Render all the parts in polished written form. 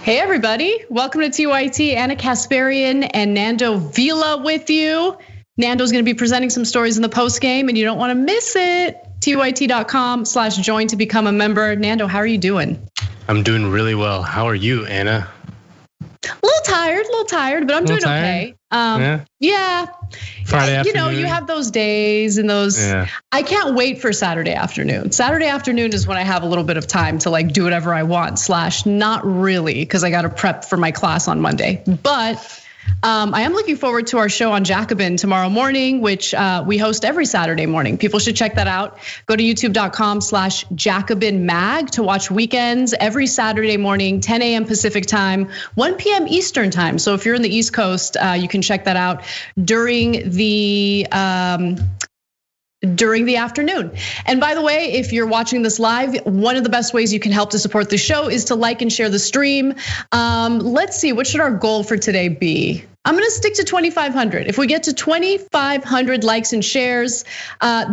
Hey everybody, welcome to TYT. Anna Kasparian and Nando Vila with you. Nando's gonna be presenting some stories in the post game and you don't wanna miss it. TYT.com/join to become a member. Nando, how are you doing? I'm doing really well. How are you, Anna? A little tired, but I'm doing okay. Yeah. Friday afternoon. You know, you have those days and those. Yeah. I can't wait for Saturday afternoon. Saturday afternoon is when I have a little bit of time to like do whatever I want. / not really, because I got to prep for my class on Monday. But I am looking forward to our show on Jacobin tomorrow morning, which we host every Saturday morning. People should check that out. Go to youtube.com/JacobinMag to watch weekends every Saturday morning, 10 a.m. Pacific time, 1 p.m. Eastern time. So if you're in the East Coast, you can check that out during the afternoon. And by the way, if you're watching this live, one of the best ways you can help to support the show is to like and share the stream. Let's see, what should our goal for today be? I'm gonna stick to 2,500. If we get to 2,500 likes and shares,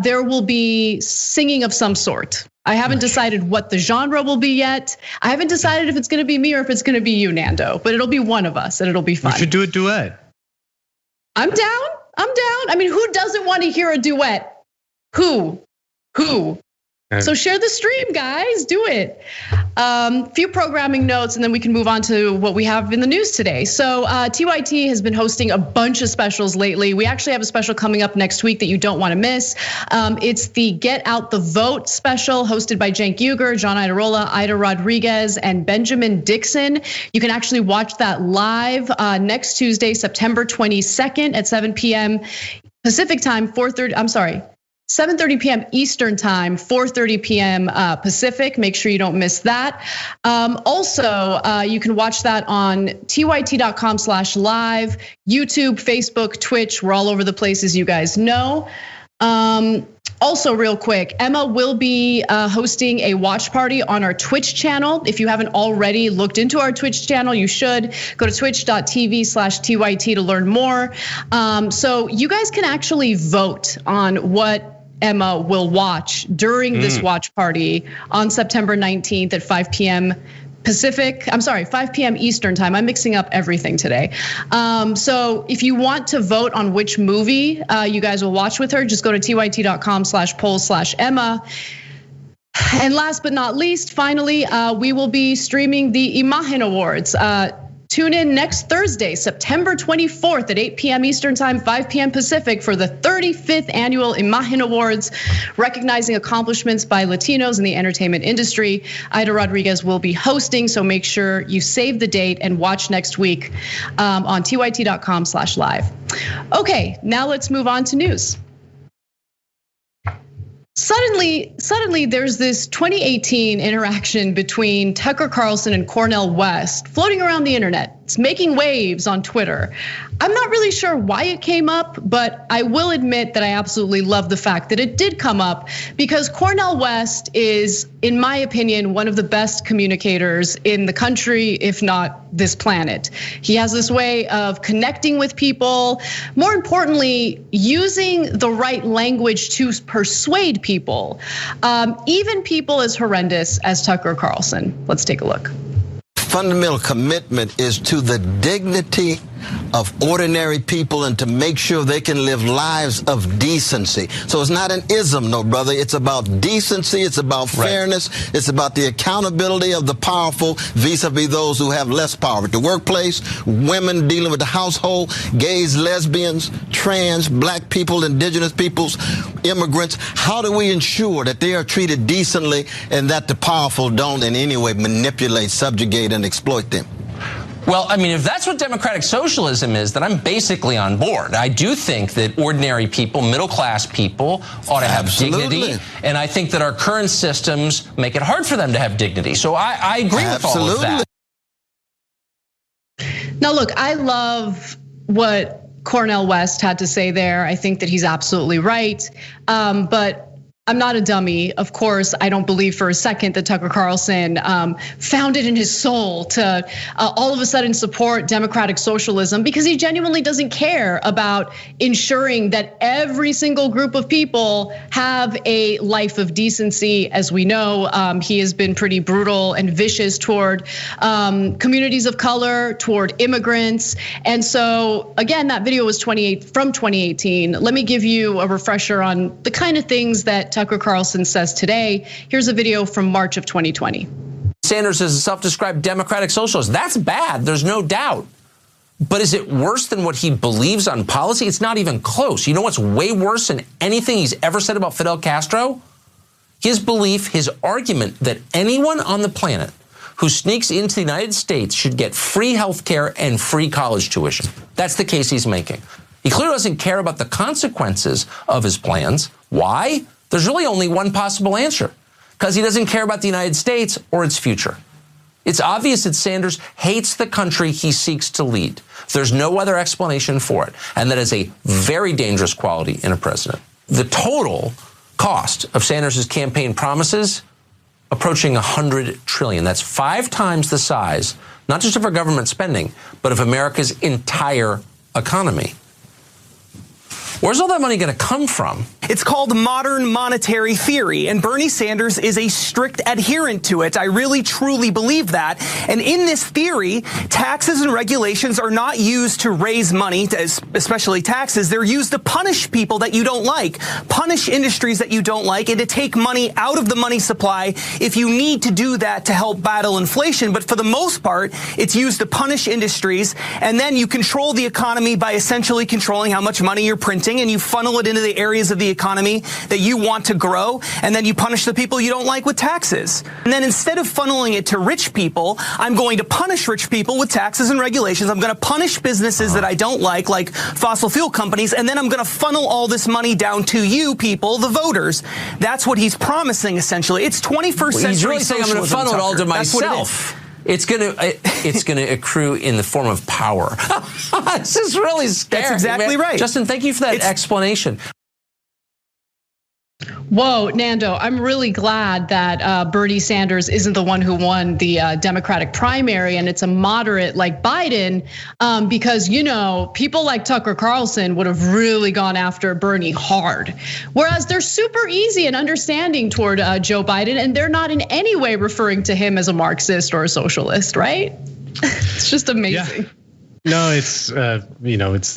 there will be singing of some sort. I haven't decided what the genre will be yet. I haven't decided if it's gonna be me or if it's gonna be you, Nando, but it'll be one of us and it'll be fun. We should do a duet. I'm down. I mean, who doesn't want to hear a duet? Who? So share the stream, guys, do it. Few programming notes and then we can move on to what we have in the news today. So TYT has been hosting a bunch of specials lately. We actually have a special coming up next week that you don't want to miss. It's the Get Out the Vote special hosted by Cenk Uygur, John Iadarola, Ida Rodriguez, and Benjamin Dixon. You can actually watch that live next Tuesday, September 22nd at 7 p.m. Pacific time, 7:30 p.m. Eastern time, 4:30 p.m. Pacific. Make sure you don't miss that. Also, you can watch that on tyt.com/live, YouTube, Facebook, Twitch. We're all over the place, as you guys know. Also, real quick, Emma will be hosting a watch party on our Twitch channel. If you haven't already looked into our Twitch channel, you should go to twitch.tv/TYT to learn more. So you guys can actually vote on what Emma will watch during this watch party on September 19th at 5 p.m. Pacific. 5 p.m. Eastern time. I'm mixing up everything today. So if you want to vote on which movie you guys will watch with her, just go to tyt.com/poll/Emma. And last but not least, finally, we will be streaming the Imagen Awards. Tune in next Thursday, September 24th at 8 p.m. Eastern time, 5 p.m. Pacific for the 35th annual Imagen Awards, recognizing accomplishments by Latinos in the entertainment industry. Ida Rodriguez will be hosting, so make sure you save the date and watch next week on tyt.com/live. Okay, now let's move on to news. Suddenly, there's this 2018 interaction between Tucker Carlson and Cornel West floating around the internet. It's making waves on Twitter. I'm not really sure why it came up, but I will admit that I absolutely love the fact that it did come up because Cornel West is, in my opinion, one of the best communicators in the country, if not this planet. He has this way of connecting with people, more importantly, using the right language to persuade people, even people as horrendous as Tucker Carlson. Let's take a look. Fundamental commitment is to the dignity of ordinary people and to make sure they can live lives of decency. So it's not an ism, no, brother. It's about decency. It's about fairness. Right. It's about the accountability of the powerful vis-a-vis those who have less power. At the workplace, women dealing with the household, gays, lesbians, trans, black people, indigenous peoples, immigrants. How do we ensure that they are treated decently and that the powerful don't in any way manipulate, subjugate, and exploit them? Well, I mean, if that's what democratic socialism is, then I'm basically on board. I do think that ordinary people, middle-class people, ought to have dignity. And I think that our current systems make it hard for them to have dignity. So I agree with all of that. Now, look, I love what Cornel West had to say there. I think that he's absolutely right. But I'm not a dummy. Of course, I don't believe for a second that Tucker Carlson found it in his soul to all of a sudden support democratic socialism, because he genuinely doesn't care about ensuring that every single group of people have a life of decency. As we know, he has been pretty brutal and vicious toward communities of color, toward immigrants. And so again, that video was from 2018. Let me give you a refresher on the kind of things that Tucker Carlson says today. Here's a video from March of 2020. Sanders is a self-described democratic socialist. That's bad, there's no doubt. But is it worse than what he believes on policy? It's not even close. You know what's way worse than anything he's ever said about Fidel Castro? His belief, his argument that anyone on the planet who sneaks into the United States should get free health care and free college tuition. That's the case he's making. He clearly doesn't care about the consequences of his plans. Why? There's really only one possible answer, because he doesn't care about the United States or its future. It's obvious that Sanders hates the country he seeks to lead. There's no other explanation for it, and that is a very dangerous quality in a president. The total cost of Sanders' campaign promises approaching $100 trillion. That's 5 times the size, not just of our government spending, but of America's entire economy. Where's all that money going to come from? It's called modern monetary theory, and Bernie Sanders is a strict adherent to it. I really, truly believe that. And in this theory, taxes and regulations are not used to raise money, especially taxes. They're used to punish people that you don't like, punish industries that you don't like, and to take money out of the money supply if you need to do that to help battle inflation. But for the most part, it's used to punish industries, and then you control the economy by essentially controlling how much money you're printing, and you funnel it into the areas of the economy that you want to grow, and then you punish the people you don't like with taxes. And then instead of funneling it to rich people, I'm going to punish rich people with taxes and regulations. I'm going to punish businesses that I don't like fossil fuel companies, and then I'm going to funnel all this money down to you people, the voters. That's what he's promising, essentially. It's 21st century He's really saying I'm going to funnel it all to myself. It's gonna accrue in the form of power. This is really scary. That's exactly right. Justin, thank you for that explanation. Whoa, Nando, I'm really glad that Bernie Sanders isn't the one who won the Democratic primary, and it's a moderate like Biden, because people like Tucker Carlson would have really gone after Bernie hard. Whereas they're super easy and understanding toward Joe Biden, and they're not in any way referring to him as a Marxist or a socialist, right? It's just amazing. Yeah. No, it's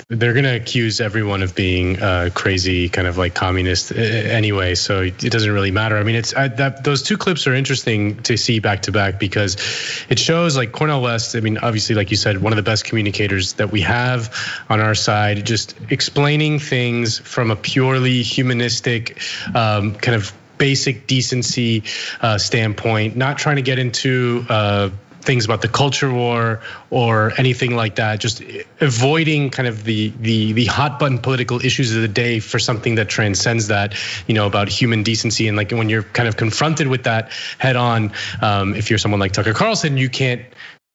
they're gonna accuse everyone of being crazy, kind of like communist anyway. So it doesn't really matter. I mean, those 2 clips are interesting to see back to back, because it shows like Cornel West. I mean, obviously, like you said, one of the best communicators that we have on our side, just explaining things from a purely humanistic kind of basic decency standpoint, not trying to get into things about the culture war or anything like that, just avoiding kind of the hot button political issues of the day for something that transcends that, about human decency. And like when you're kind of confronted with that head on, if you're someone like Tucker Carlson, you can't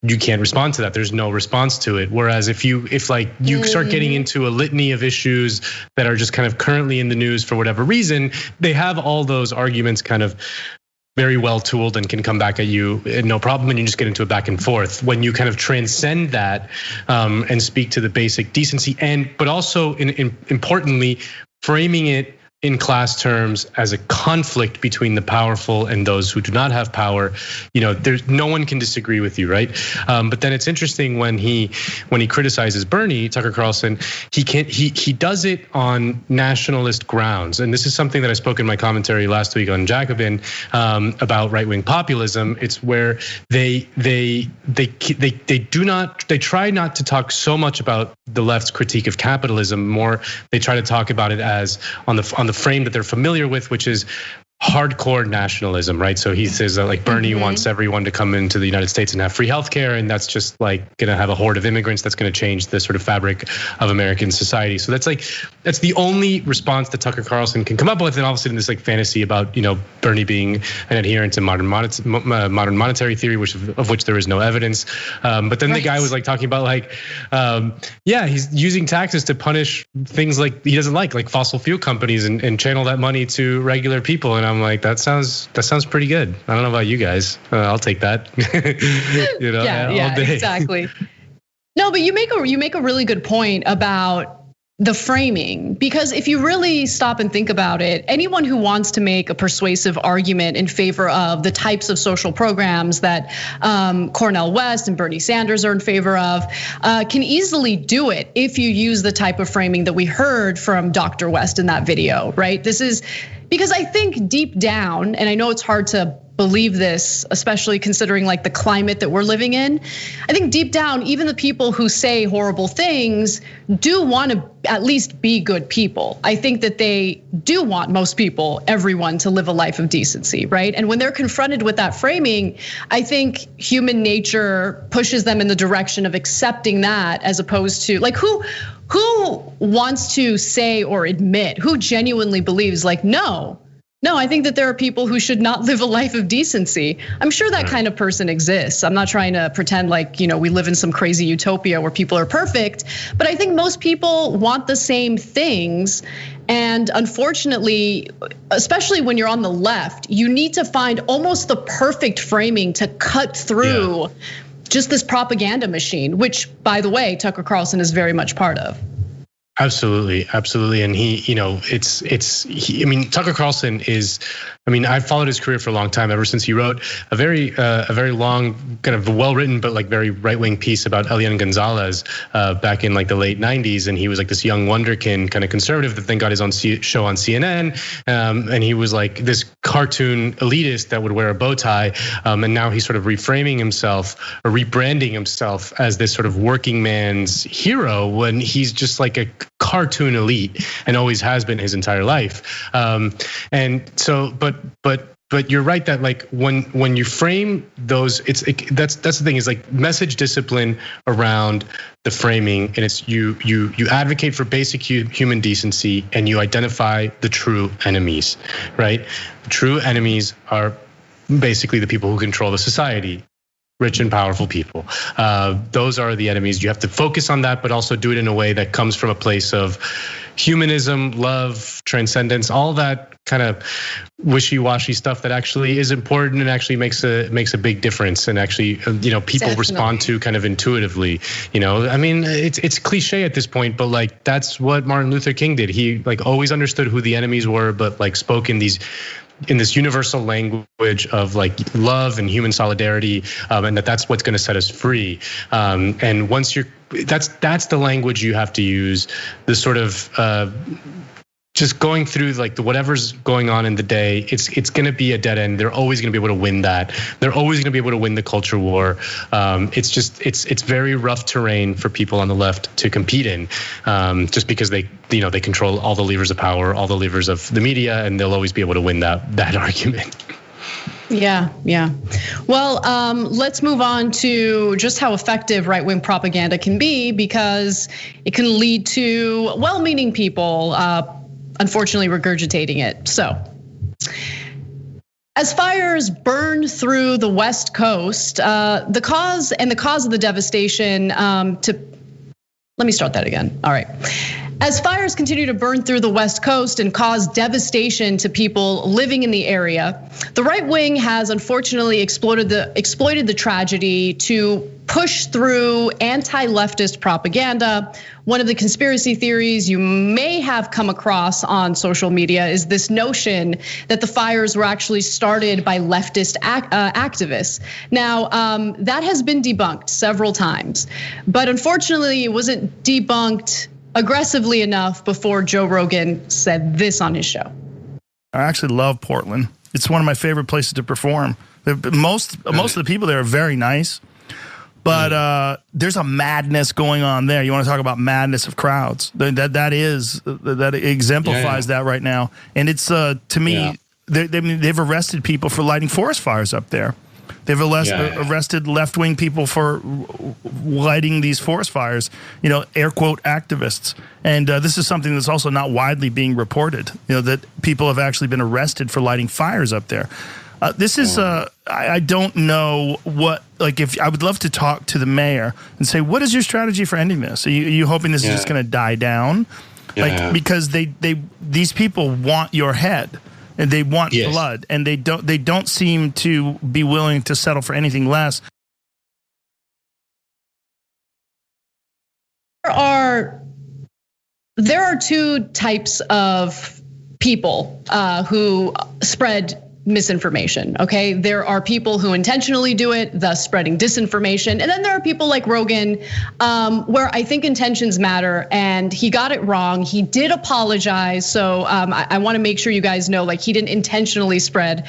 respond to that. There's no response to it. Whereas if you start getting into a litany of issues that are just kind of currently in the news for whatever reason, they have all those arguments kind of very well tooled and can come back at you no problem, and you just get into a back and forth. When you kind of transcend that and speak to the basic decency, but also importantly, framing it in class terms as a conflict between the powerful and those who do not have power, there's no one can disagree with you, right? But then it's interesting when he criticizes Bernie, Tucker Carlson, he does it on nationalist grounds, and this is something that I spoke in my commentary last week on Jacobin about right-wing populism. It's where they try not to talk so much about the left's critique of capitalism. More, they try to talk about it as on the frame that they're familiar with, which is hardcore nationalism, right? So he says that like Bernie wants everyone to come into the United States and have free healthcare, and that's just like gonna have a horde of immigrants that's gonna change the sort of fabric of American society. So that's the only response that Tucker Carlson can come up with, and obviously in this like fantasy about Bernie being an adherent to modern monetary theory, of which there is no evidence. But then the guy was like talking about like, he's using taxes to punish things like he doesn't like fossil fuel companies and channel that money to regular people. And I'm like, that sounds pretty good. I don't know about you guys. I'll take that. All day. Exactly. No, but you make a really good point about the framing, because if you really stop and think about it, anyone who wants to make a persuasive argument in favor of the types of social programs that Cornel West and Bernie Sanders are in favor of can easily do it if you use the type of framing that we heard from Dr. West in that video, right? This is because I think deep down, and I know it's hard to believe this, especially considering like the climate that we're living in. I think deep down, even the people who say horrible things do want to at least be good people. I think that they do want most people, everyone, to live a life of decency, right? And when they're confronted with that framing, I think human nature pushes them in the direction of accepting that, as opposed to like who wants to say or admit, who genuinely believes like, no, I think that there are people who should not live a life of decency. I'm sure that kind of person exists. I'm not trying to pretend like, we live in some crazy utopia where people are perfect, but I think most people want the same things. And unfortunately, especially when you're on the left, you need to find almost the perfect framing to cut through just this propaganda machine, which, by the way, Tucker Carlson is very much part of. Absolutely. And he, Tucker Carlson is, I've followed his career for a long time, ever since he wrote a very long, kind of well-written, but like very right-wing piece about Elian Gonzalez back in like the late 90s. And he was like this young wonderkin kind of conservative that then got his own show on CNN. And he was like this cartoon elitist that would wear a bow tie. And now he's sort of reframing himself or rebranding himself as this sort of working man's hero when he's just like a cartoon elite and always has been his entire life. And so, but you're right that like when you frame those, that's the thing is like message discipline around the framing, and it's you advocate for basic human decency and you identify the true enemies, right? The true enemies are basically the people who control the society. Rich and powerful people. Those are the enemies. You have to focus on that, but also do it in a way that comes from a place of humanism, love, transcendence, all that kind of wishy-washy stuff that actually is important and actually makes a big difference, and actually people respond to kind of intuitively. It's cliche at this point, but like that's what Martin Luther King did. He like always understood who the enemies were, but like spoke in this universal language of like love and human solidarity, and that's what's going to set us free. And once that's the language you have to use. The sort of just going through like whatever's going on in the day, it's going to be a dead end. They're always going to be able to win that. They're always going to be able to win the culture war. It's very rough terrain for people on the left to compete in, just because they control all the levers of power, all the levers of the media, and they'll always be able to win that argument. Yeah. Well, let's move on to just how effective right-wing propaganda can be, because it can lead to well-meaning people unfortunately regurgitating it. So, as fires burn through the West Coast, the cause of the devastation let me start that again. All right. As fires continue to burn through the West Coast and cause devastation to people living in the area, the right wing has unfortunately exploited the tragedy to push through anti-leftist propaganda. One of the conspiracy theories you may have come across on social media is this notion that the fires were actually started by leftist activists. Now, that has been debunked several times, but unfortunately it wasn't debunked aggressively enough before Joe Rogan said this on his show. I actually love Portland. It's one of my favorite places to perform. Most of the people there are very nice, but there's a madness going on there. You want to talk about madness of crowds? That exemplifies that right now, and it's to me they've arrested people for lighting forest fires up there. They've arrested left-wing people for lighting these forest fires, air quote activists. And this is something that's also not widely being reported, that people have actually been arrested for lighting fires up there. This is, I don't know what, if I would love to talk to the mayor and say, what is your strategy for ending this? Are you hoping this is just going to die down? Because these people want your head. And they want blood, and they don't seem to be willing to settle for anything less. There are two types of people who spread misinformation. Okay, there are people who intentionally do it, thus spreading disinformation, and then there are people like Rogan, where I think intentions matter, and he got it wrong. He did apologize, so I want to make sure you guys know, he didn't intentionally spread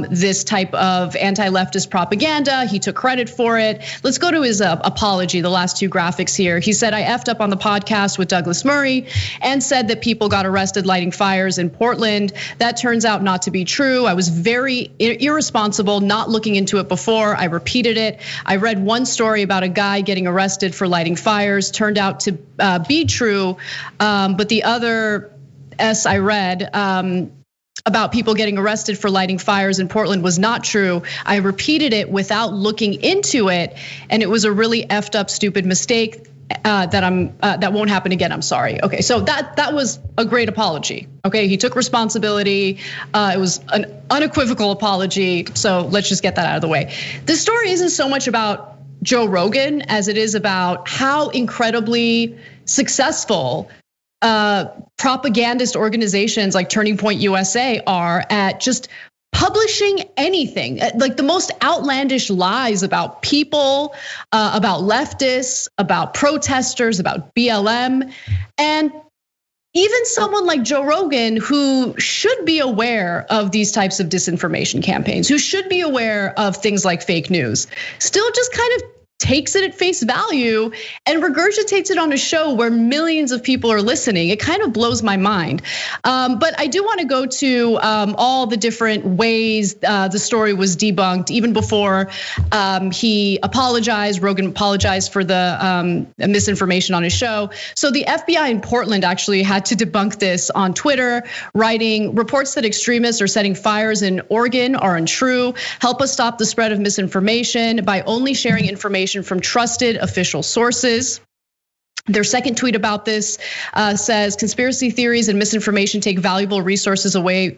this type of anti-leftist propaganda. He took credit for it. Let's go to his apology. The last two graphics here. He said, "I effed up on the podcast with Douglas Murray and said that people got arrested lighting fires in Portland. That turns out not to be true. I was very irresponsible not looking into it before. I repeated it. I read one story about a guy getting arrested for lighting fires. Turned out to be true, but the other I read about people getting arrested for lighting fires in Portland was not true. I repeated it without looking into it, and it was a really effed up, stupid mistake. That won't happen again. I'm sorry." Okay, so that was a great apology. Okay, he took responsibility. It was an unequivocal apology. So let's just get that out of the way. This story isn't so much about Joe Rogan as it is about how incredibly successful propagandist organizations like Turning Point USA are at just publishing anything, like the most outlandish lies about people, about leftists, about protesters, about BLM. And even someone like Joe Rogan, who should be aware of these types of disinformation campaigns, who should be aware of things like fake news, still just kind of takes it at face value and regurgitates it on a show where millions of people are listening. It kind of blows my mind. But I do want to go to all the different ways the story was debunked, even before he apologized. Rogan apologized for the misinformation on his show. So the FBI in Portland actually had to debunk this on Twitter, writing, "Reports that extremists are setting fires in Oregon are untrue. Help us stop the spread of misinformation by only sharing information from trusted official sources." Their second tweet about this says, "Conspiracy theories and misinformation take valuable resources away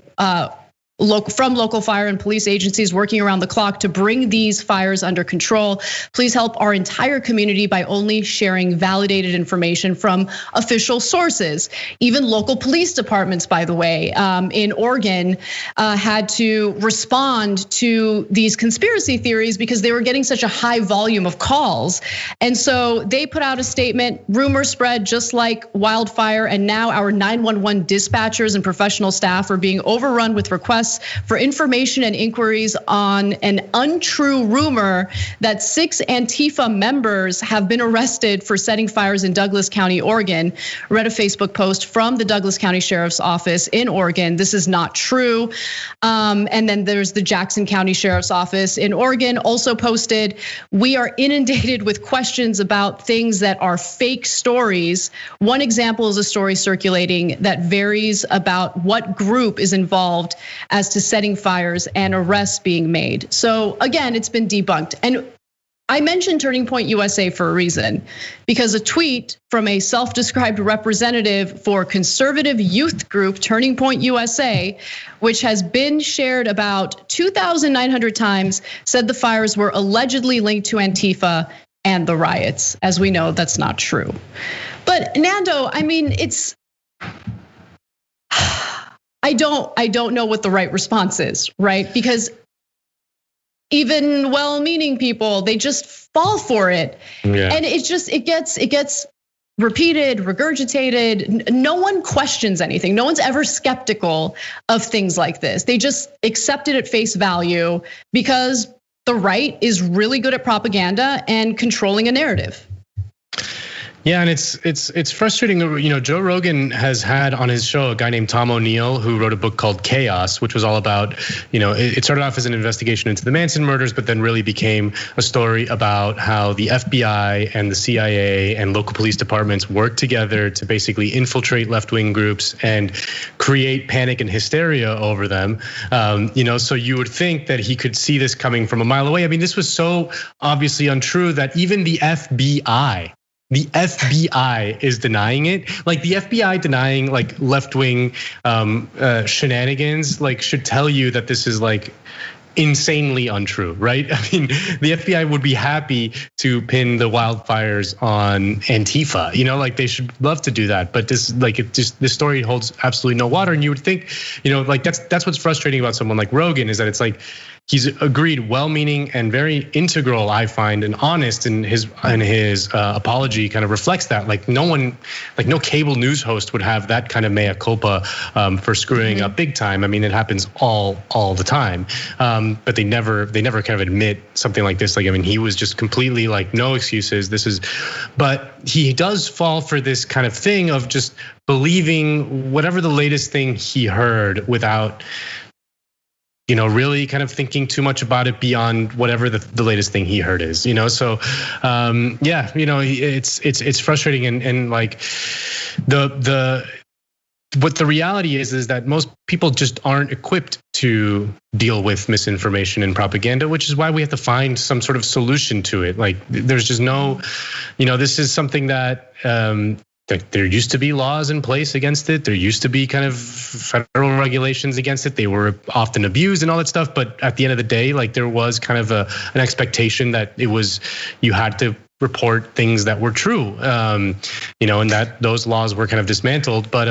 from local fire and police agencies working around the clock to bring these fires under control. Please help our entire community by only sharing validated information from official sources." Even local police departments, by the way, in Oregon had to respond to these conspiracy theories because they were getting such a high volume of calls. And so they put out a statement, "Rumors spread just like wildfire, and now our 911 dispatchers and professional staff are being overrun with requests for information and inquiries on an untrue rumor that 6 Antifa members have been arrested for setting fires in Douglas County, Oregon." Read a Facebook post from the Douglas County Sheriff's Office in Oregon. "This is not true." And then there's the Jackson County Sheriff's Office in Oregon also posted, "We are inundated with questions about things that are fake stories. One example is a story circulating that varies about what group is involved as to setting fires and arrests being made." So again, it's been debunked. And I mentioned Turning Point USA for a reason, because a tweet from a self-described representative for conservative youth group Turning Point USA, which has been shared about 2,900 times, said the fires were allegedly linked to Antifa and the riots. As we know, that's not true. But Nando, I mean, it's, I don't know what the right response is, right? Because even well-meaning people, they just fall for it. Yeah. And it gets repeated, regurgitated. No one questions anything. No one's ever skeptical of things like this. They just accept it at face value because the right is really good at propaganda and controlling a narrative. Yeah, and it's frustrating. You know, Joe Rogan has had on his show a guy named Tom O'Neill who wrote a book called Chaos, which was all about, you know, it started off as an investigation into the Manson murders, but then really became a story about how the FBI and the CIA and local police departments work together to basically infiltrate left-wing groups and create panic and hysteria over them. You know, so you would think that he could see this coming from a mile away. I mean, this was so obviously untrue that even the FBI is denying it. Like the FBI denying like left-wing shenanigans, like should tell you that this is like insanely untrue, right? I mean, the FBI would be happy to pin the wildfires on Antifa, you know, like they should love to do that. But this, like, this story holds absolutely no water. And you would think, you know, like that's what's frustrating about someone like Rogan is that it's like he's agreed, well-meaning and very integral, I find, and honest, and his apology kind of reflects that. Like no cable news host would have that kind of mea culpa for screwing up big time. I mean, it happens all the time, but they never kind of admit something like this. Like, I mean, he was just completely like no excuses. But he does fall for this kind of thing of just believing whatever the latest thing he heard without, you know, really kind of thinking too much about it beyond whatever the latest thing he heard is, you know. So yeah, you know, it's frustrating and like what the reality is that most people just aren't equipped to deal with misinformation and propaganda, which is why we have to find some sort of solution to it. Like there's just no, you know, this is something that there used to be laws in place against it. There used to be kind of federal regulations against it. They were often abused and all that stuff. But at the end of the day, like there was kind of an expectation that you had to report things that were true, you know, and that those laws were kind of dismantled, but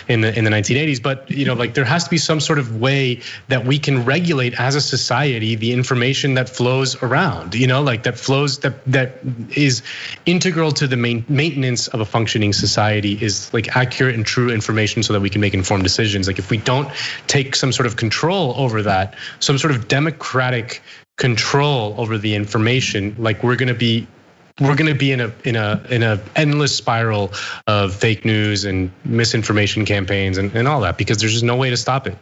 in the 1980s. But you know, like there has to be some sort of way that we can regulate as a society the information that flows around, you know, like that is integral to the maintenance of a functioning society is like accurate and true information so that we can make informed decisions. Like if we don't take some sort of control over that, some sort of democratic control over the information, like we're going to be in a endless spiral of fake news and misinformation campaigns and all that, because there's just no way to stop it.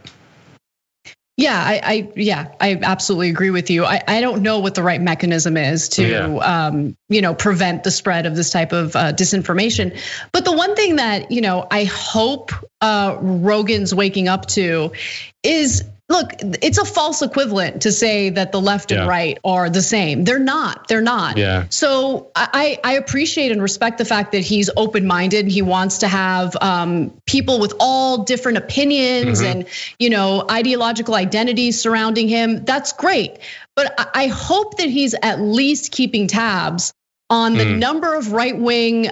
Yeah, I absolutely agree with you. I don't know what the right mechanism is to you know, prevent the spread of this type of disinformation. But the one thing that, you know, I hope Rogan's waking up to is, look, it's a false equivalent to say that the left and right are the same. They're not. Yeah. So I appreciate and respect the fact that he's open-minded. He wants to have people with all different opinions and, you know, ideological identities surrounding him. That's great. But I hope that he's at least keeping tabs on the number of right-wing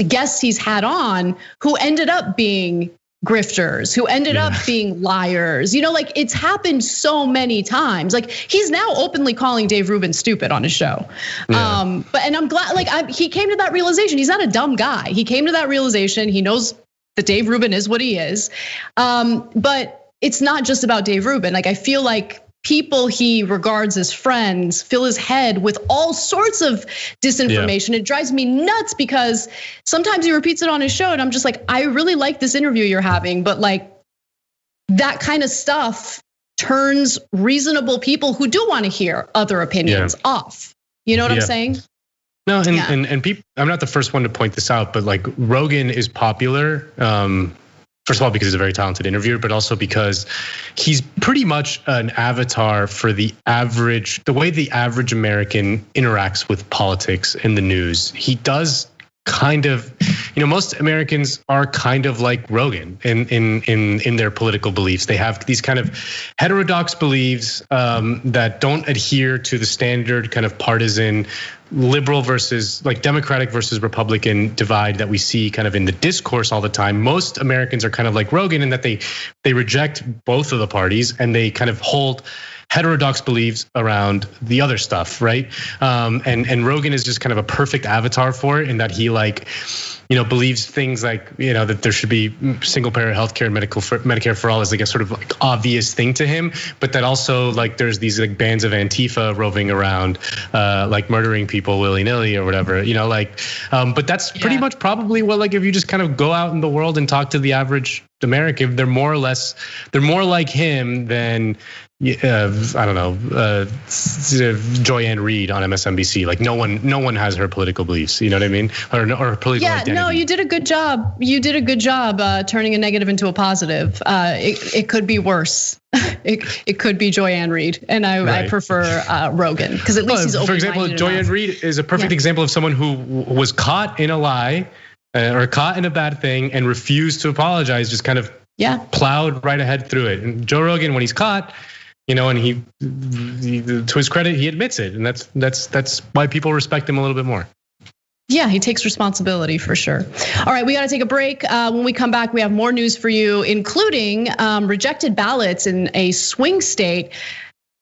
guests he's had on who ended up being grifters, who ended up being liars. You know, like it's happened so many times. Like he's now openly calling Dave Rubin stupid on his show. But I'm glad, like he came to that realization. He's not a dumb guy. He came to that realization. He knows that Dave Rubin is what he is. But it's not just about Dave Rubin. Like I feel like people he regards as friends fill his head with all sorts of disinformation. It drives me nuts because sometimes he repeats it on his show and I'm just like, I really like this interview you're having, but like that kind of stuff turns reasonable people who do want to hear other opinions off. You know what I'm saying? No, and people, I'm not the first one to point this out, but like Rogan is popular. First of all, because he's a very talented interviewer, but also because he's pretty much an avatar for the way the average American interacts with politics and the news. He does kind of, you know, most Americans are kind of like Rogan in their political beliefs. They have these kind of heterodox beliefs that don't adhere to the standard kind of partisan liberal versus like Democratic versus Republican divide that we see kind of in the discourse all the time. Most Americans are kind of like Rogan in that they reject both of the parties and they kind of hold heterodox beliefs around the other stuff, right? And Rogan is just kind of a perfect avatar for it in that he believes things like, that there should be single payer healthcare and Medicare for all is like a sort of like obvious thing to him, but that also like there's these like bands of Antifa roving around, like murdering people willy-nilly or whatever, but that's pretty much probably what, like, if you just kind of go out in the world and talk to the average American, they're more like him than I don't know, Joy-Ann Reid on MSNBC. Like no one has her political beliefs. You know what I mean? Or political identity. No, you did a good job. You did a good job turning a negative into a positive. It could be worse. It could be Joy-Ann Reid, and I prefer Rogan because at least he's open-minded. For example, Joy-Ann Reid is a perfect example of someone who was caught in a lie or caught in a bad thing and refused to apologize. Just kind of plowed right ahead through it. And Joe Rogan, when he's caught, and he, to his credit, he admits it, and that's why people respect him a little bit more. Yeah, he takes responsibility for sure. All right, we got to take a break. When we come back, we have more news for you, including rejected ballots in a swing state.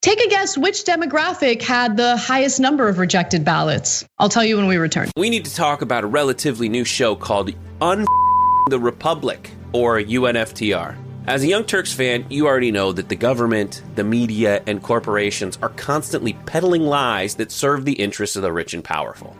Take a guess which demographic had the highest number of rejected ballots. I'll tell you when we return. We need to talk about a relatively new show called the Republic, or UNFTR. As a Young Turks fan, you already know that the government, the media, and corporations are constantly peddling lies that serve the interests of the rich and powerful.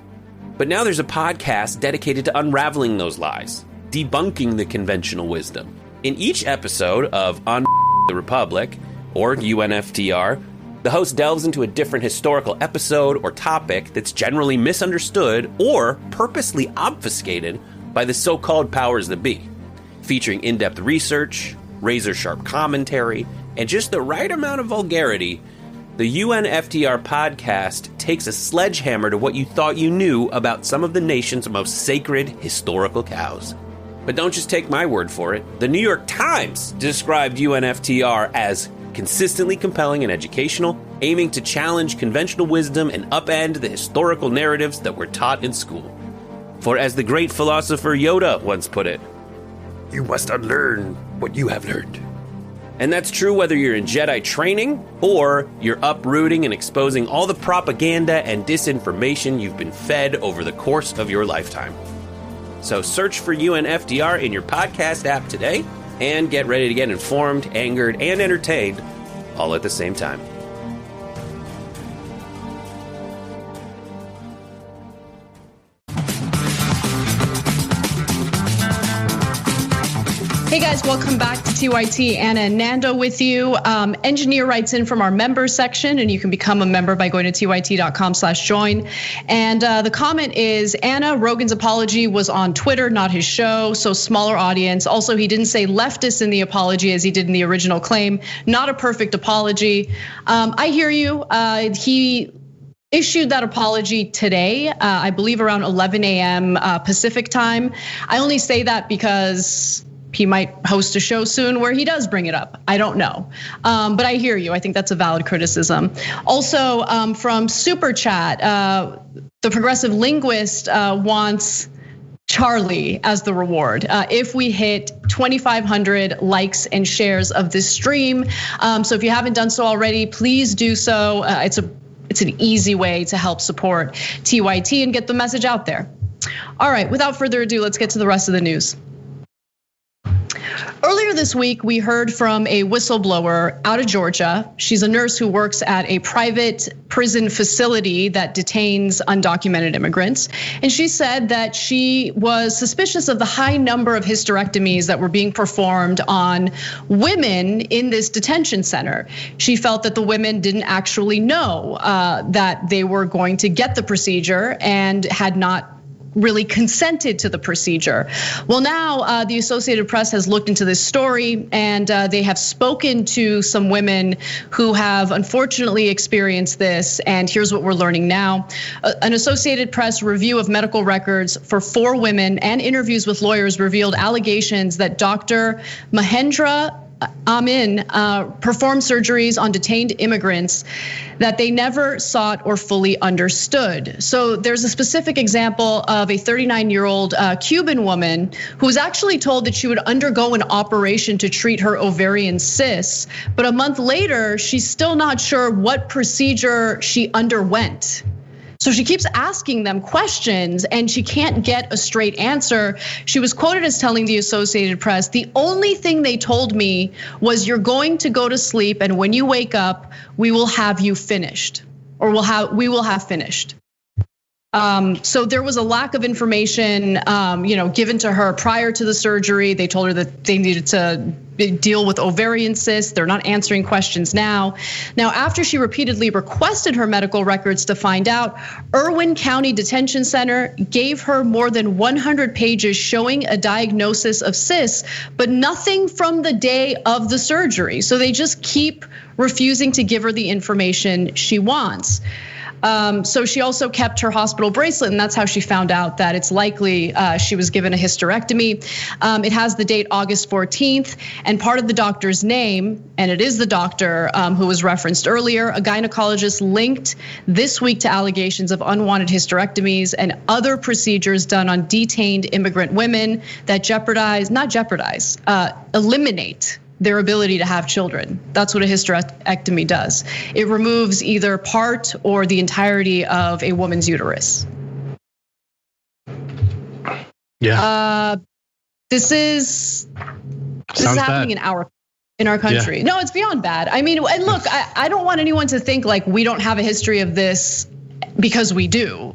But now there's a podcast dedicated to unraveling those lies, debunking the conventional wisdom. In each episode of the Republic, or UNFTR, the host delves into a different historical episode or topic that's generally misunderstood or purposely obfuscated by the so-called powers that be, featuring in-depth research, razor-sharp commentary, and just the right amount of vulgarity. The UNFTR podcast takes a sledgehammer to what you thought you knew about some of the nation's most sacred historical cows. But don't just take my word for it. The New York Times described UNFTR as consistently compelling and educational, aiming to challenge conventional wisdom and upend the historical narratives that were taught in school. For as the great philosopher Yoda once put it, you must unlearn what you have learned. And that's true whether you're in Jedi training or you're uprooting and exposing all the propaganda and disinformation you've been fed over the course of your lifetime. So search for UNFTR in your podcast app today and get ready to get informed, angered, and entertained all at the same time. Hey guys, welcome back to TYT. Anna and Nando with you. Engineer writes in from our members section, and you can become a member by going to tyt.com/join. And the comment is, Anna, Rogan's apology was on Twitter, not his show, so smaller audience. Also, he didn't say leftists in the apology as he did in the original claim. Not a perfect apology. I hear you. He issued that apology today, I believe around 11 a.m. Pacific time. I only say that because he might host a show soon where he does bring it up. I don't know, but I hear you. I think that's a valid criticism. Also, from Super Chat, the progressive linguist wants Charlie as the reward if we hit 2,500 likes and shares of this stream. So if you haven't done so already, please do so. It's an easy way to help support TYT and get the message out there. All right, without further ado, let's get to the rest of the news. Earlier this week, we heard from a whistleblower out of Georgia. She's a nurse who works at a private prison facility that detains undocumented immigrants. And she said that she was suspicious of the high number of hysterectomies that were being performed on women in this detention center. She felt that the women didn't actually know that they were going to get the procedure and had not really consented to the procedure. Well, now the Associated Press has looked into this story, and they have spoken to some women who have unfortunately experienced this. And here's what we're learning now. An Associated Press review of medical records for 4 women and interviews with lawyers revealed allegations that Dr. Mahendra Amin performed surgeries on detained immigrants that they never sought or fully understood. So there's a specific example of a 39-year-old Cuban woman who was actually told that she would undergo an operation to treat her ovarian cysts, but a month later, she's still not sure what procedure she underwent. So she keeps asking them questions and she can't get a straight answer. She was quoted as telling the Associated Press, "The only thing they told me was you're going to go to sleep and when you wake up, we will have you finished, or we will have finished." So there was a lack of information, given to her prior to the surgery. They told her that they needed to deal with ovarian cysts. They're not answering questions now. Now, after she repeatedly requested her medical records to find out, Irwin County Detention Center gave her more than 100 pages showing a diagnosis of cysts, but nothing from the day of the surgery. So they just keep refusing to give her the information she wants. So she also kept her hospital bracelet, and that's how she found out that it's likely she was given a hysterectomy. It has the date August 14th, and part of the doctor's name, and it is the doctor who was referenced earlier, a gynecologist linked this week to allegations of unwanted hysterectomies and other procedures done on detained immigrant women that eliminate their ability to have children. That's what a hysterectomy does. It removes either part or the entirety of a woman's uterus. Yeah. This is happening in our country. Yeah. No, it's beyond bad. I mean, and look, I don't want anyone to think like we don't have a history of this, because we do.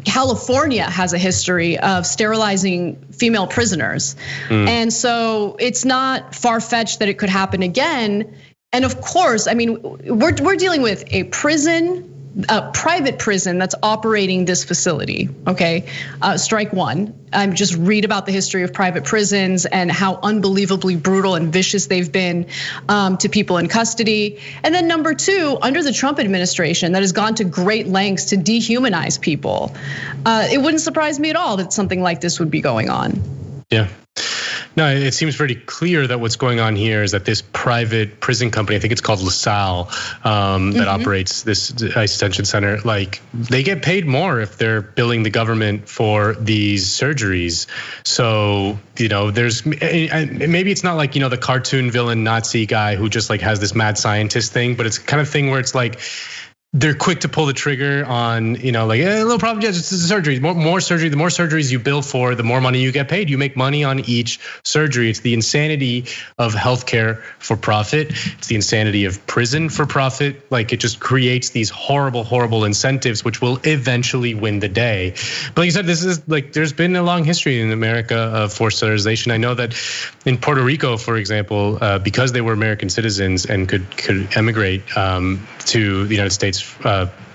California has a history of sterilizing female prisoners. And so it's not far-fetched that it could happen again. And of course, I mean, we're dealing with a private prison that's operating this facility, okay? Strike one. Just read about the history of private prisons and how unbelievably brutal and vicious they've been to people in custody. And then number two, under the Trump administration that has gone to great lengths to dehumanize people. It wouldn't surprise me at all that something like this would be going on. Yeah. No, it seems pretty clear that what's going on here is that this private prison company, I think it's called LaSalle, that operates this ICE detention center, like they get paid more if they're billing the government for these surgeries. So, there's, maybe it's not like, the cartoon villain Nazi guy who just like has this mad scientist thing, but it's the kind of thing where it's like, they're quick to pull the trigger on, a little problem, just surgery. More surgery. The more surgeries you bill for, the more money you get paid. You make money on each surgery. It's the insanity of healthcare for profit. It's the insanity of prison for profit. Like it just creates these horrible, horrible incentives, which will eventually win the day. But like you said, this is like there's been a long history in America of forced sterilization. I know that in Puerto Rico, for example, because they were American citizens and could emigrate to the United States.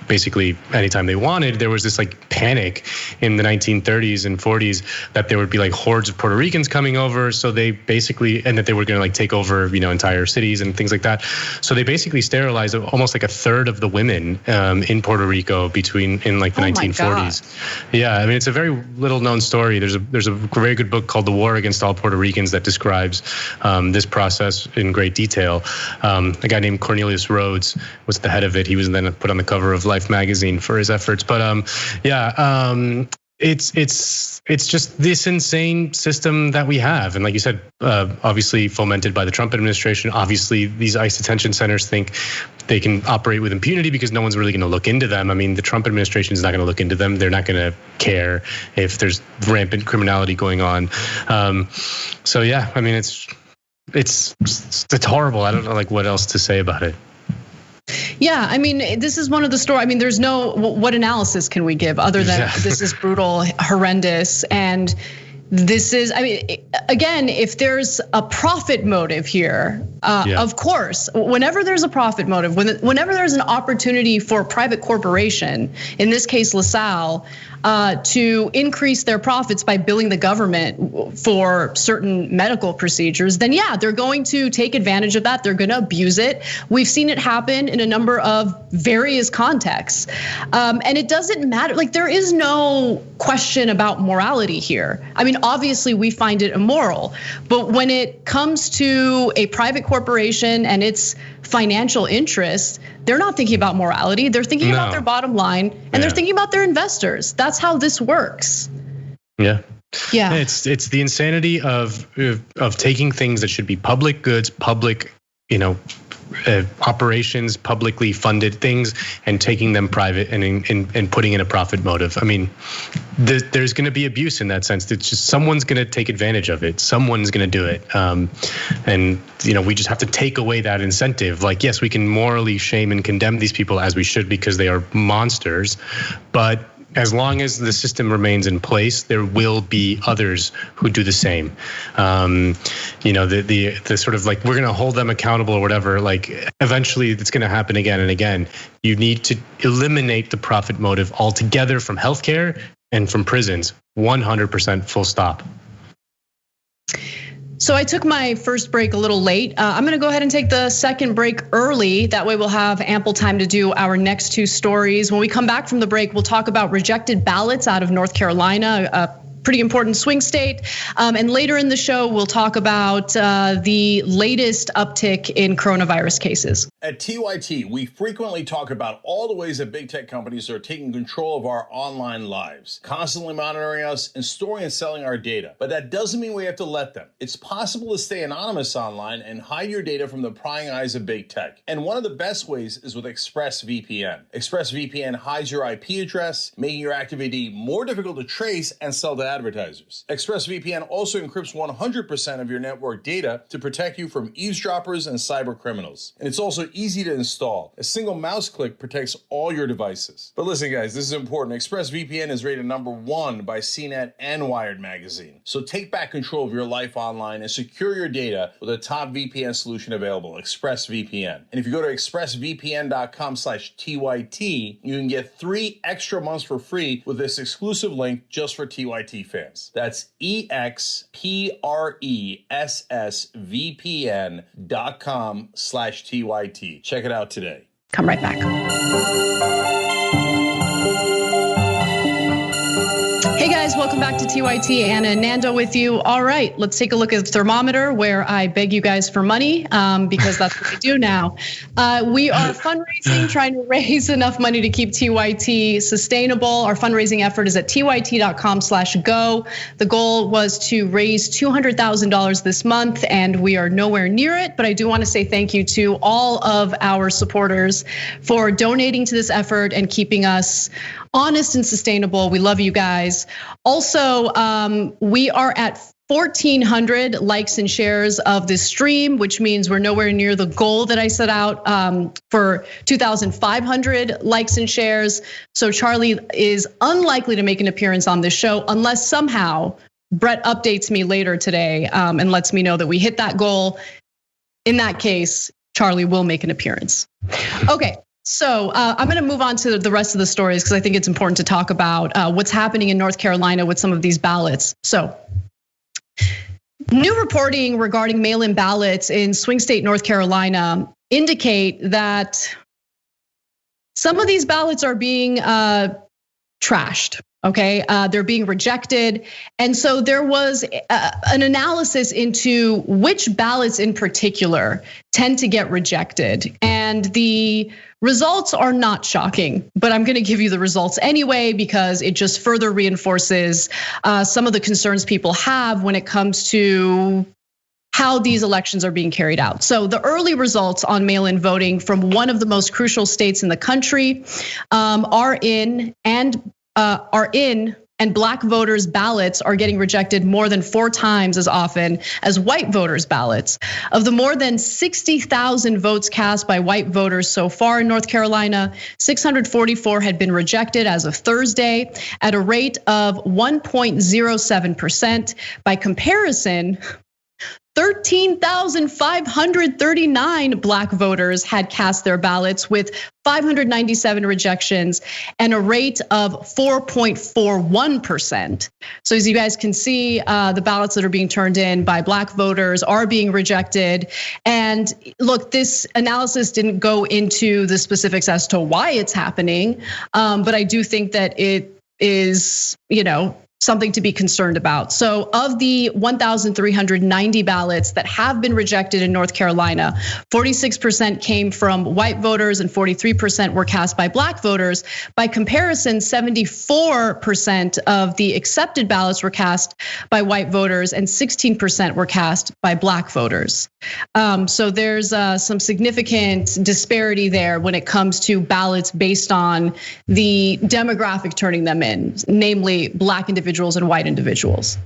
Basically anytime they wanted, there was this like panic in the 1930s and 40s that there would be like hordes of Puerto Ricans coming over. So they basically, and that they were gonna like take over, entire cities and things like that. So they basically sterilized almost like a third of the women in Puerto Rico in like the 1940s. Yeah, I mean, it's a very little known story. There's a very good book called The War Against All Puerto Ricans that describes this process in great detail. A guy named Cornelius Rhodes was the head of it. He was then put on the cover of Life magazine for his efforts, but it's just this insane system that we have, and like you said, obviously fomented by the Trump administration. Obviously, these ICE detention centers think they can operate with impunity because no one's really going to look into them. I mean, the Trump administration is not going to look into them. They're not going to care if there's rampant criminality going on. So yeah, I mean, it's horrible. I don't know like what else to say about it. Yeah, I mean, this is one of the stories. I mean, there's what analysis can we give other than this is brutal, horrendous, and this is, I mean, again, if there's a profit motive here, of course, whenever there's a profit motive, whenever there's an opportunity for a private corporation, in this case LaSalle, to increase their profits by billing the government for certain medical procedures, then yeah, they're going to take advantage of that. They're going to abuse it. We've seen it happen in a number of various contexts. And it doesn't matter, like there is no question about morality here. I mean, obviously we find it immoral, but when it comes to a private corporation and its financial interests, they're not thinking about morality. They're thinking about their bottom line and they're thinking about their investors. That's how this works. Yeah. Yeah. It's the insanity of taking things that should be public goods, public, operations, publicly funded things, and taking them private and putting in a profit motive. I mean, there's going to be abuse in that sense. It's just someone's going to take advantage of it. Someone's going to do it, and we just have to take away that incentive. Like, yes, we can morally shame and condemn these people as we should because they are monsters, but as long as the system remains in place, there will be others who do the same. The sort of like, we're going to hold them accountable or whatever. Like, eventually it's going to happen again and again. You need to eliminate the profit motive altogether from healthcare and from prisons. 100% full stop. So I took my first break a little late. I'm gonna go ahead and take the second break early. That way we'll have ample time to do our next two stories. When we come back from the break, we'll talk about rejected ballots out of North Carolina, a pretty important swing state. And later in the show, we'll talk about the latest uptick in coronavirus cases. At TYT, we frequently talk about all the ways that big tech companies are taking control of our online lives, constantly monitoring us and storing and selling our data. But that doesn't mean we have to let them. It's possible to stay anonymous online and hide your data from the prying eyes of big tech. And one of the best ways is with ExpressVPN. ExpressVPN hides your IP address, making your active ID more difficult to trace and sell to advertisers. ExpressVPN also encrypts 100% of your network data to protect you from eavesdroppers and cyber criminals. And it's also easy to install. A single mouse click protects all your devices. But listen, guys, this is important. ExpressVPN is rated #1 by CNET and Wired magazine. So take back control of your life online and secure your data with a top VPN solution available, ExpressVPN. And if you go to expressvpn.com/TYT, you can get 3 extra months for free with this exclusive link just for TYT fans. That's expressvpn.com/TYT. Check it out today. Come right back. Hey guys, welcome back to TYT. Anna and Nando with you. All right, let's take a look at the thermometer where I beg you guys for money because that's what we do now. We are fundraising, trying to raise enough money to keep TYT sustainable. Our fundraising effort is at tyt.com/go. The goal was to raise $200,000 this month and we are nowhere near it, but I do want to say thank you to all of our supporters for donating to this effort and keeping us honest and sustainable. We love you guys. Also, we are at 1,400 likes and shares of this stream, which means we're nowhere near the goal that I set out for 2,500 likes and shares. So Charlie is unlikely to make an appearance on this show unless somehow Brett updates me later today and lets me know that we hit that goal. In that case, Charlie will make an appearance. Okay. So I'm gonna move on to the rest of the stories because I think it's important to talk about what's happening in North Carolina with some of these ballots. So new reporting regarding mail-in ballots in swing state North Carolina indicate that some of these ballots are being trashed. Okay, they're being rejected. And so there was an analysis into which ballots in particular tend to get rejected. And the results are not shocking, but I'm gonna give you the results anyway, because it just further reinforces some of the concerns people have when it comes to how these elections are being carried out. So the early results on mail-in voting from one of the most crucial states in the country are in, and black voters' ballots are getting rejected more than 4 times as often as white voters' ballots. Of the more than 60,000 votes cast by white voters so far in North Carolina, 644 had been rejected as of Thursday at a rate of 1.07%. By comparison, 13,539 Black voters had cast their ballots, with 597 rejections and a rate of 4.41%. So as you guys can see, the ballots that are being turned in by Black voters are being rejected. And look, this analysis didn't go into the specifics as to why it's happening, but I do think that it is, something to be concerned about. So of the 1,390 ballots that have been rejected in North Carolina, 46% came from white voters and 43% were cast by Black voters. By comparison, 74% of the accepted ballots were cast by white voters and 16% were cast by Black voters. So there's some significant disparity there when it comes to ballots based on the demographic turning them in, namely Black individuals and white individuals.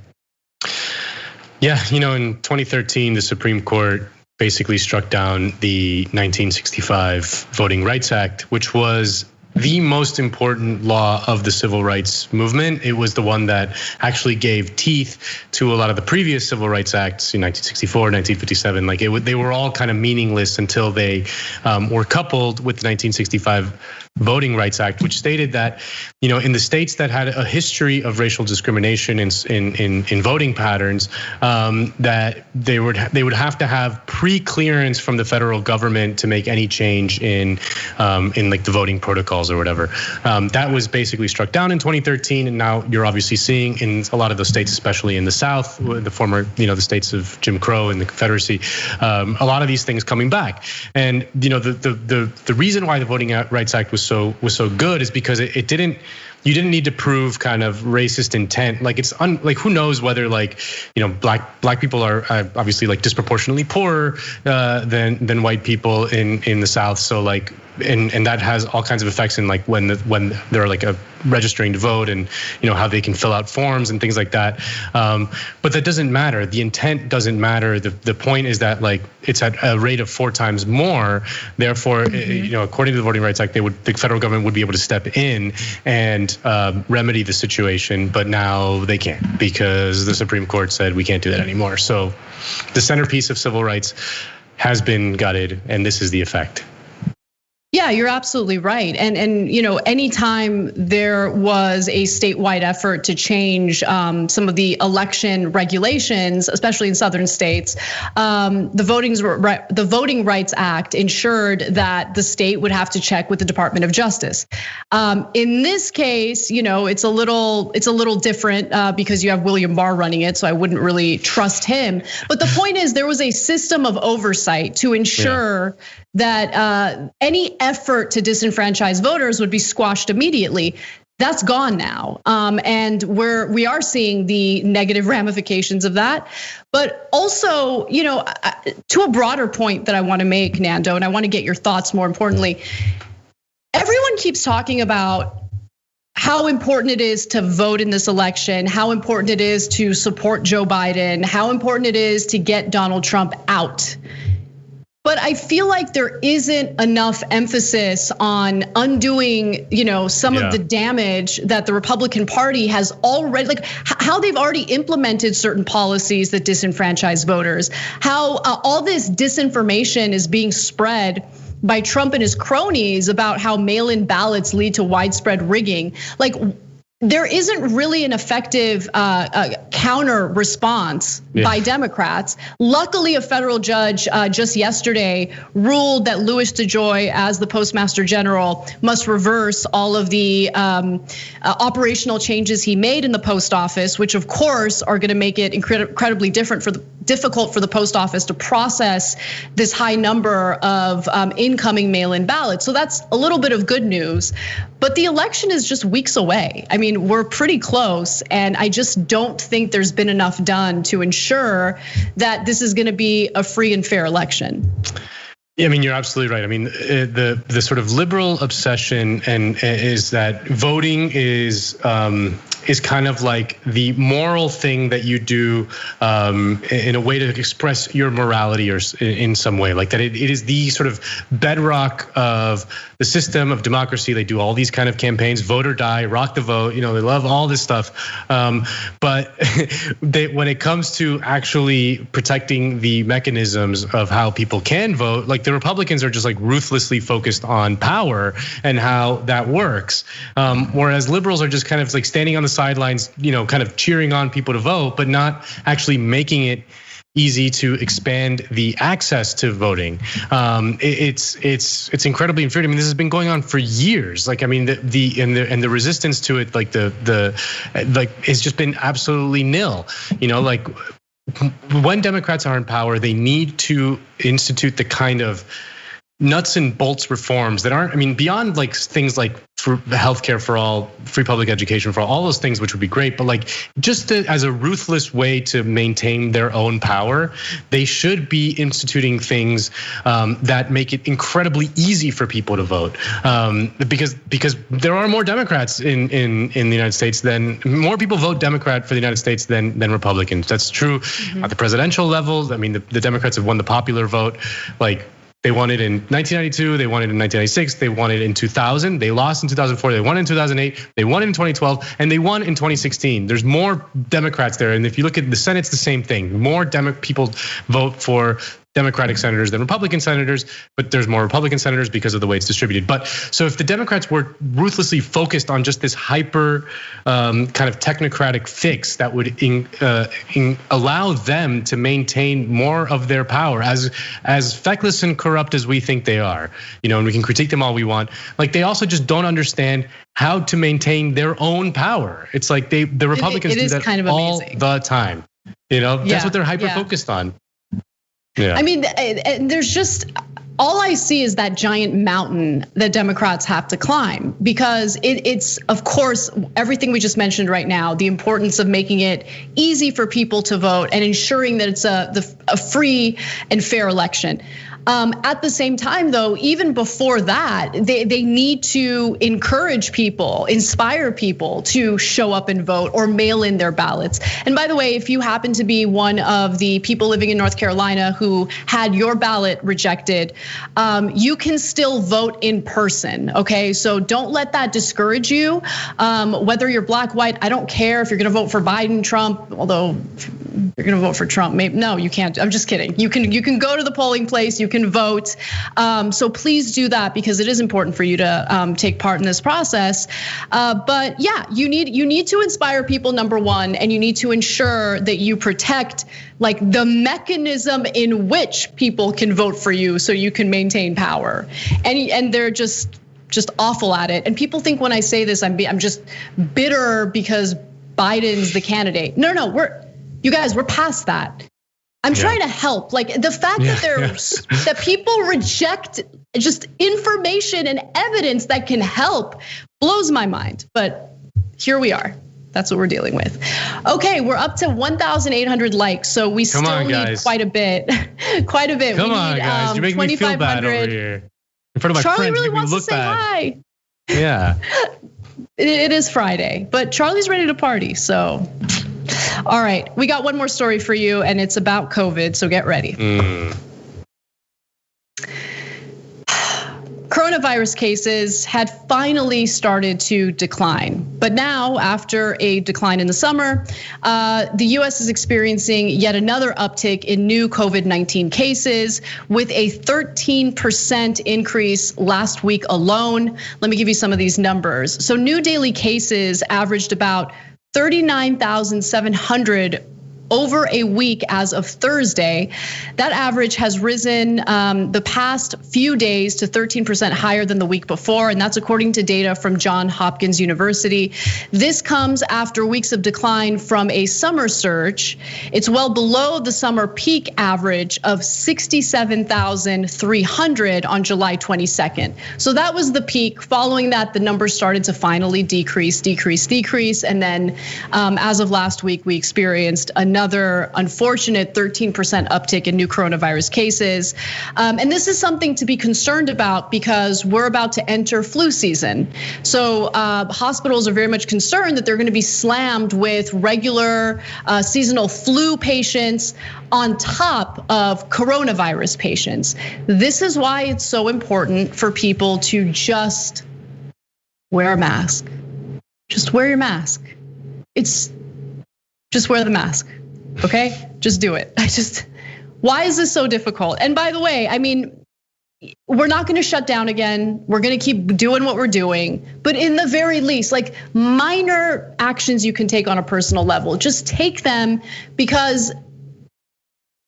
Yeah, in 2013, the Supreme Court basically struck down the 1965 Voting Rights Act, which was the most important law of the civil rights movement. It was the one that actually gave teeth to a lot of the previous civil rights acts in 1964, 1957. Like they were all kind of meaningless until they were coupled with the 1965 Voting Rights Act, which stated that, in the states that had a history of racial discrimination in voting patterns, that they would have to have pre-clearance from the federal government to make any change in like the voting protocols or whatever. That was basically struck down in 2013, and now you're obviously seeing in a lot of those states, especially in the South, the former, the states of Jim Crow and the Confederacy, a lot of these things coming back. And the reason why the Voting Rights Act was so good is because you didn't need to prove kind of racist intent. Like like who knows whether like black people are obviously like disproportionately poorer than white people in the South. So like and that has all kinds of effects in like when they're like registering to vote and how they can fill out forms and things like that. But that doesn't matter. The intent doesn't matter. The point is that like it's at a rate of 4 times more. Therefore, according to the Voting Rights Act, the federal government would be able to step in and remedy the situation, but now they can't because the Supreme Court said we can't do that anymore. So the centerpiece of civil rights has been gutted, and this is the effect. Yeah, you're absolutely right. And anytime there was a statewide effort to change some of the election regulations, especially in southern states, the Voting Rights Act ensured that the state would have to check with the Department of Justice. In this case, it's a little different because you have William Barr running it, so I wouldn't really trust him. But the point is, there was a system of oversight to ensure that any effort to disenfranchise voters would be squashed immediately. That's gone now, and we are seeing the negative ramifications of that. But also, to a broader point that I want to make, Nando, and I want to get your thoughts more importantly. Everyone keeps talking about how important it is to vote in this election, how important it is to support Joe Biden, how important it is to get Donald Trump out. But I feel like there isn't enough emphasis on undoing, some of the damage that the Republican Party has already, like how they've already implemented certain policies that disenfranchise voters, how all this disinformation is being spread by Trump and his cronies about how mail-in ballots lead to widespread rigging. Like, there isn't really an effective counter response by Democrats. Luckily, a federal judge just yesterday ruled that Louis DeJoy, as the Postmaster General, must reverse all of the operational changes he made in the post office, which of course are going to make it incredibly difficult for the post office to process this high number of incoming mail-in ballots. So that's a little bit of good news. But the election is just weeks away. I mean, we're pretty close, and I just don't think there's been enough done to ensure that this is going to be a free and fair election. Yeah, I mean, you're absolutely right. I mean, the sort of liberal obsession is that voting is is kind of like the moral thing that you do in a way to express your morality or in some way, like that it is the sort of bedrock of the system of democracy. They do all these kind of campaigns, vote or die, rock the vote, they love all this stuff. But when it comes to actually protecting the mechanisms of how people can vote, like the Republicans are just like ruthlessly focused on power and how that works. Whereas liberals are just kind of like standing on the sidelines, kind of cheering on people to vote, but not actually making it easy to expand the access to voting. It's incredibly infuriating. I mean, this has been going on for years. Like, I mean, the resistance to it, like it's just been absolutely nil. Like when Democrats are in power, they need to institute the kind of nuts and bolts reforms that aren't, I mean, beyond like things like for healthcare for all, free public education for all those things, which would be great, but like just as a ruthless way to maintain their own power, they should be instituting things that make it incredibly easy for people to vote, because there are more Democrats in the United States than more people vote Democrat for the United States than Republicans. That's true at the presidential level. I mean, the Democrats have won the popular vote, like. They won it in 1992, they won it in 1996, they won it in 2000, they lost in 2004, they won in 2008, they won in 2012, and they won in 2016. There's more Democrats there, and if you look at the Senate, it's the same thing. More people vote for Democratic senators than Republican senators, but there's more Republican senators because of the way it's distributed. But so if the Democrats were ruthlessly focused on just this hyper kind of technocratic fix that would allow them to maintain more of their power, as feckless and corrupt as we think they are, and we can critique them all we want, like they also just don't understand how to maintain their own power. It's like the Republicans do that kind of all the time. That's what they're hyper focused on. Yeah. I mean, there's just, all I see is that giant mountain that Democrats have to climb, because it's, of course, everything we just mentioned right now, the importance of making it easy for people to vote and ensuring that it's a free and fair election. At the same time, though, even before that, they need to encourage people, inspire people to show up and vote or mail in their ballots. And by the way, if you happen to be one of the people living in North Carolina who had your ballot rejected, you can still vote in person, okay? So don't let that discourage you. Whether you're black, white, I don't care if you're gonna vote for Biden, Trump, although you're gonna vote for Trump, maybe, no, you can't, I'm just kidding. You can go to the polling place, you can vote. So please do that, because it is important for you to take part in this process. But yeah, you need to inspire people, number one, and you need to ensure that you protect like the mechanism in which people can vote for you so you can maintain power. And they're just awful at it. And people think when I say this, I'm just bitter because Biden's the candidate. No, we're past that. I'm trying to help. Like the fact that that people reject just information and evidence that can help blows my mind. But here we are. That's what we're dealing with. Okay, we're up to 1,800 likes, so we still need quite a bit. Come on, guys, you make me feel bad over here in front of my Charlie friends. Really wants to say hi. Yeah. It is Friday, but Charlie's ready to party, so. All right, we got one more story for you, and it's about COVID, so get ready. Coronavirus cases had finally started to decline. But now, after a decline in the summer, the US is experiencing yet another uptick in new COVID-19 cases, with a 13% increase last week alone. Let me give you some of these numbers. So new daily cases averaged about 39,700 over a week as of Thursday. That average has risen the past few days to 13% higher than the week before, and that's according to data from Johns Hopkins University. This comes after weeks of decline from a summer surge. It's well below the summer peak average of 67,300 on July 22nd. So that was the peak. Following that, the numbers started to finally decrease, and then as of last week, we experienced another another unfortunate 13% uptick in new coronavirus cases. And this is something to be concerned about because we're about to enter flu season. So hospitals are very much concerned that they're going to be slammed with regular seasonal flu patients on top of coronavirus patients. This is why it's so important for people to just wear a mask. Just wear your mask. Just wear the mask, okay? Just do it. Why is this so difficult? And by the way, I mean, we're not gonna shut down again. We're gonna keep doing what we're doing. But in the very least, like minor actions you can take on a personal level, just take them because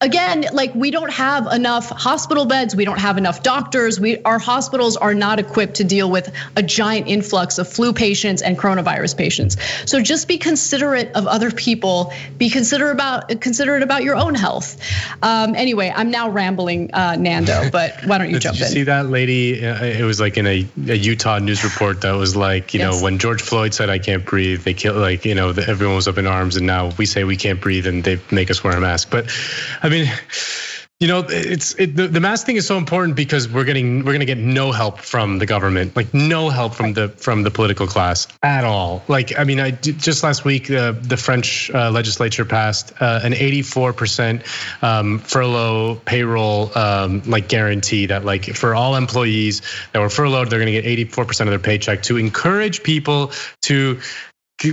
again, like we don't have enough hospital beds, we don't have enough doctors. Our hospitals are not equipped to deal with a giant influx of flu patients and coronavirus patients. So just be considerate of other people. Be considerate about your own health. Anyway, I'm now rambling, Nando, but why don't you jump in? Did you see that lady? It was like in a Utah news report that was like, you know, when George Floyd said, "I can't breathe," they killed, like, you know, everyone was up in arms, and now we say we can't breathe, and they make us wear a mask. But I mean, you know, the mask thing is so important because we're gonna get no help from the government, like no help from the political class at all. Like, I mean, just last week, the French legislature passed an 84% furlough payroll like guarantee that like for all employees that were furloughed, they're gonna get 84% of their paycheck to encourage people to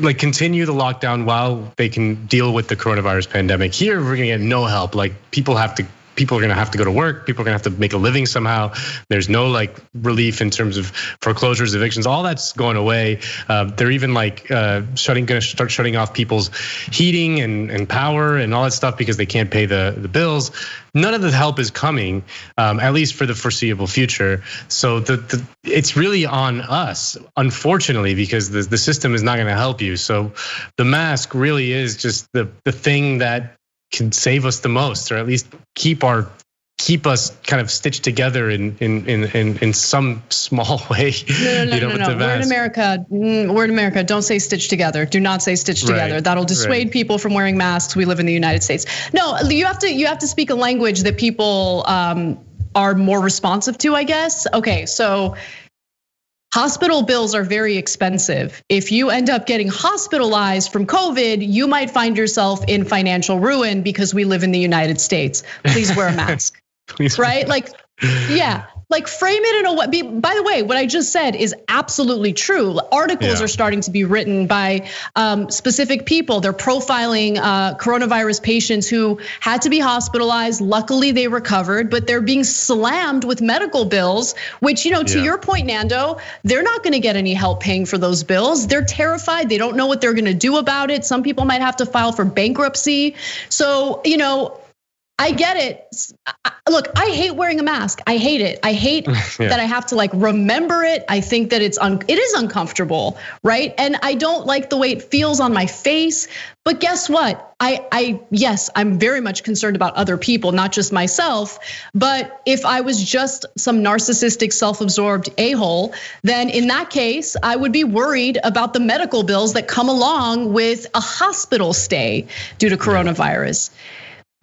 like continue the lockdown while they can deal with the coronavirus pandemic. Here, we're gonna get no help. Like people are gonna have to go to work. People are gonna have to make a living somehow. There's no like relief in terms of foreclosures, evictions. All that's going away. They're even like gonna start shutting off people's heating and power and all that stuff because they can't pay the bills. None of the help is coming, at least for the foreseeable future. So it's really on us, unfortunately, because the system is not going to help you. So the mask really is just the thing that can save us the most, or at least keep us kind of stitched together in some small way. No. We're in America. Don't say stitched together. Do not say stitched together. That'll dissuade people from wearing masks. We live in the United States. No, you have to speak a language that people are more responsive to, I guess. Okay, so hospital bills are very expensive. If you end up getting hospitalized from COVID, you might find yourself in financial ruin because we live in the United States. Please wear a mask. Please. Right? Like, yeah. Like frame it in a way. By the way, what I just said is absolutely true. Articles are starting to be written by specific people. They're profiling coronavirus patients who had to be hospitalized. Luckily, they recovered, but they're being slammed with medical bills, which, you know, to your point, Nando, they're not going to get any help paying for those bills. They're terrified. They don't know what they're going to do about it. Some people might have to file for bankruptcy. So, you know, I get it. Look, I hate wearing a mask. I hate it. I hate that I have to like remember it. I think that it is uncomfortable, right? And I don't like the way it feels on my face. But guess what? Yes, I'm very much concerned about other people, not just myself. But if I was just some narcissistic, self-absorbed a-hole, then in that case, I would be worried about the medical bills that come along with a hospital stay due to coronavirus.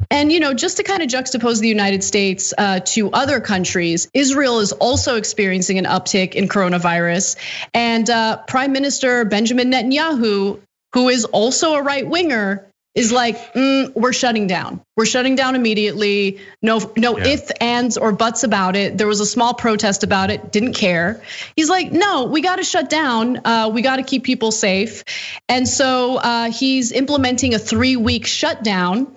And, you know, just to kind of juxtapose the United States to other countries, Israel is also experiencing an uptick in coronavirus. And Prime Minister Benjamin Netanyahu, who is also a right winger, is like, we're shutting down. We're shutting down immediately. No ifs, ands, or buts about it. There was a small protest about it, didn't care. He's like, no, we got to shut down. We got to keep people safe. And so he's implementing a 3-week shutdown.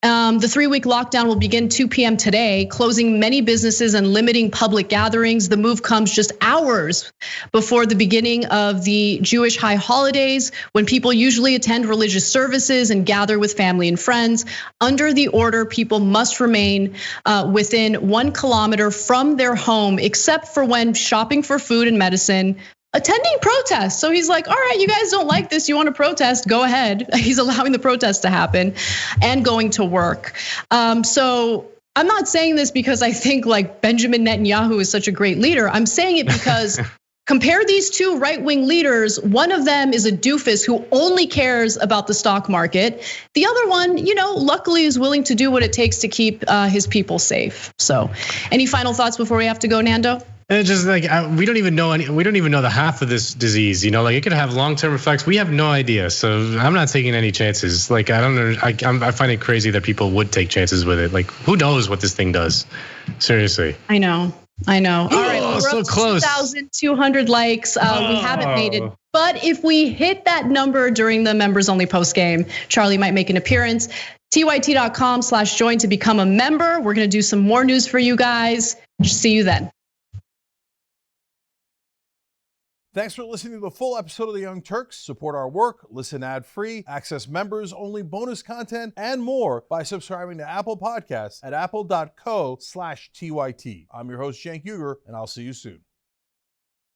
The 3-week lockdown will begin 2 p.m. today, closing many businesses and limiting public gatherings. The move comes just hours before the beginning of the Jewish high holidays, when people usually attend religious services and gather with family and friends. Under the order, people must remain within 1 kilometer from their home, except for when shopping for food and medicine, attending protests. So he's like, all right, you guys don't like this, you want to protest, go ahead. He's allowing the protests to happen and going to work. So I'm not saying this because I think like Benjamin Netanyahu is such a great leader. I'm saying it because compare these two right-wing leaders. One of them is a doofus who only cares about the stock market. The other one, luckily is willing to do what it takes to keep his people safe. So, any final thoughts before we have to go, Nando? It's just like we don't even know the half of this disease. Like it could have long-term effects. We have no idea. So I'm not taking any chances. Like I don't know. I find it crazy that people would take chances with it. Like who knows what this thing does? Seriously. I know. All right, we're so up to close. 2,200 likes. We haven't made it, but if we hit that number during the members only post game, Charlie might make an appearance. TYT.com/join to become a member. We're gonna do some more news for you guys. See you then. Thanks for listening to the full episode of the Young Turks. Support our work, listen ad-free, access members-only bonus content, and more by subscribing to Apple Podcasts at apple.co/TYT. I'm your host, Cenk Uygur, and I'll see you soon.